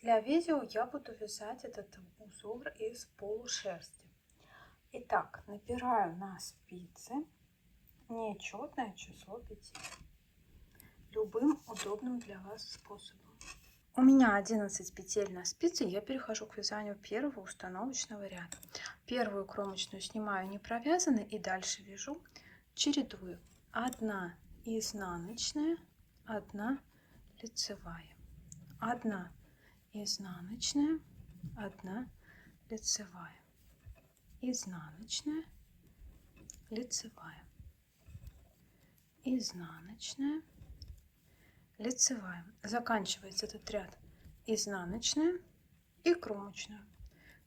Для видео я буду вязать этот узор из полушерсти. Итак, набираю на спицы нечетное число 5. Любым удобным для вас способом. У меня 11 петель на спице, я перехожу к вязанию первого установочного ряда. Первую кромочную снимаю не провязанной и дальше вяжу, чередую. 1 изнаночная, 1 лицевая, 1 изнаночная, 1 лицевая, изнаночная, лицевая, изнаночная, лицевая. Заканчивается этот ряд изнаночная и кромочную.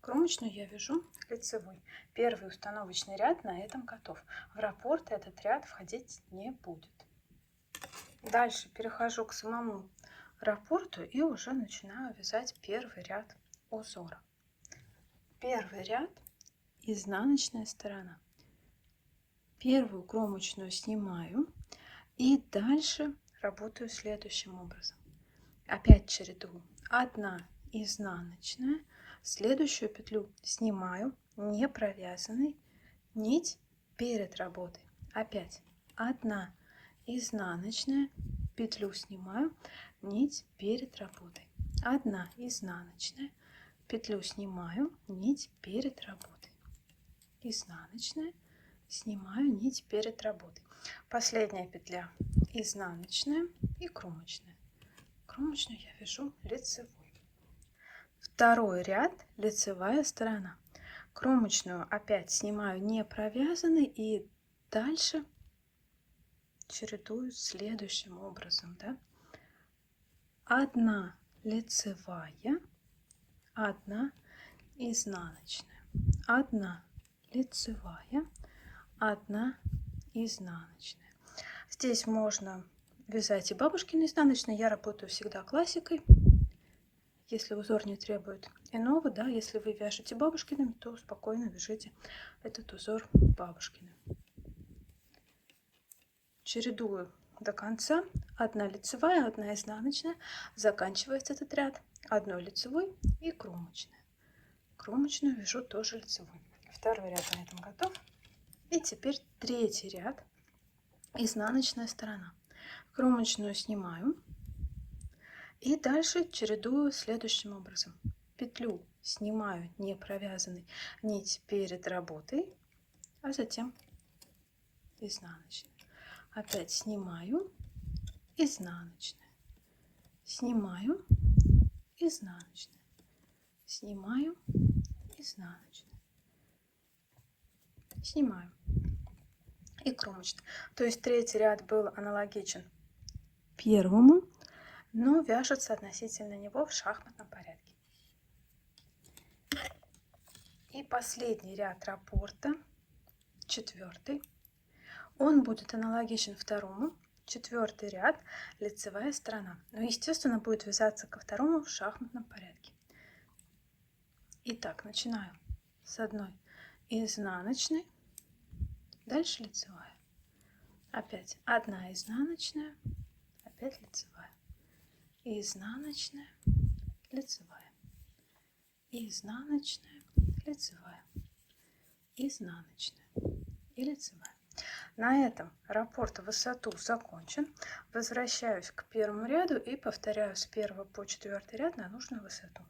Кромочную я вяжу лицевой. Первый установочный ряд на этом готов. В раппорт этот ряд входить не будет. Дальше перехожу к самому раппорту и уже начинаю вязать первый ряд узора. Первый ряд изнаночная сторона. Первую кромочную снимаю и дальше работаю следующим образом. Опять чередую. 1 изнаночная, следующую петлю снимаю не провязанной, нить перед работой. Опять 1 изнаночная, петлю снимаю, нить перед работой. 1 изнаночная, петлю снимаю, нить перед работой. Изнаночная, снимаю нить перед работой. Последняя петля изнаночная и кромочная. Кромочную я вяжу лицевой. Второй ряд лицевая сторона. Кромочную опять снимаю не провязанной и дальше чередую следующим образом. 1 лицевая, 1 изнаночная, 1 лицевая, 1 изнаночная. Здесь можно вязать и бабушкины изнаночные. Я работаю всегда классикой, если узор не требует иного. Если вы вяжете бабушкиным, то спокойно вяжите этот узор бабушкиным. Чередую до конца. 1 лицевая, 1 изнаночная. Заканчивается этот ряд 1 лицевой и кромочная. Кромочную вяжу тоже лицевой. Второй ряд на этом готов. И теперь третий ряд изнаночная сторона. Кромочную снимаю и дальше чередую следующим образом. Петлю снимаю не провязанной, нить перед работой, а затем изнаночная. Опять снимаю, изнаночная, снимаю, изнаночная, снимаю, изнаночная, снимаю и кромочная. То есть третий ряд был аналогичен первому, но вяжется относительно него в шахматном порядке. И последний ряд раппорта, четвертый, он будет аналогичен второму. Четвертый ряд лицевая сторона, но естественно будет вязаться ко второму в шахматном порядке. Итак, начинаю с 1 изнаночной, дальше лицевая, опять 1 изнаночная, опять лицевая, изнаночная, лицевая, изнаночная, лицевая, изнаночная и лицевая. На этом раппорт в высоту закончен. Возвращаюсь к первому ряду и повторяю с 1 по 4 ряд на нужную высоту.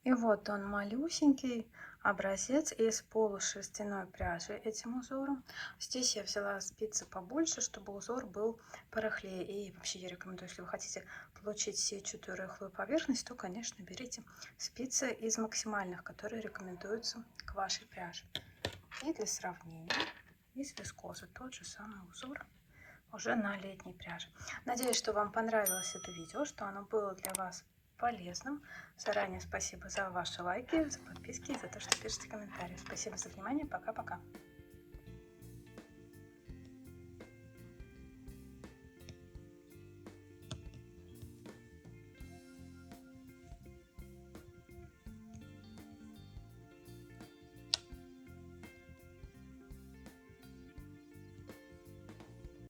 И вот он, малюсенький образец из полушерстяной пряжи этим узором. Здесь я взяла спицы побольше, чтобы узор был порыхлее. И вообще я рекомендую, если вы хотите получить сетчатую рыхлую поверхность, то, конечно, берите спицы из максимальных, которые рекомендуются к вашей пряже. И для сравнения, из вискозы тот же самый узор уже на летней пряже. Надеюсь, что вам понравилось это видео, что оно было для вас полезным. Заранее спасибо за ваши лайки, за подписки и за то, что пишете комментарии. Спасибо за внимание. Пока-пока.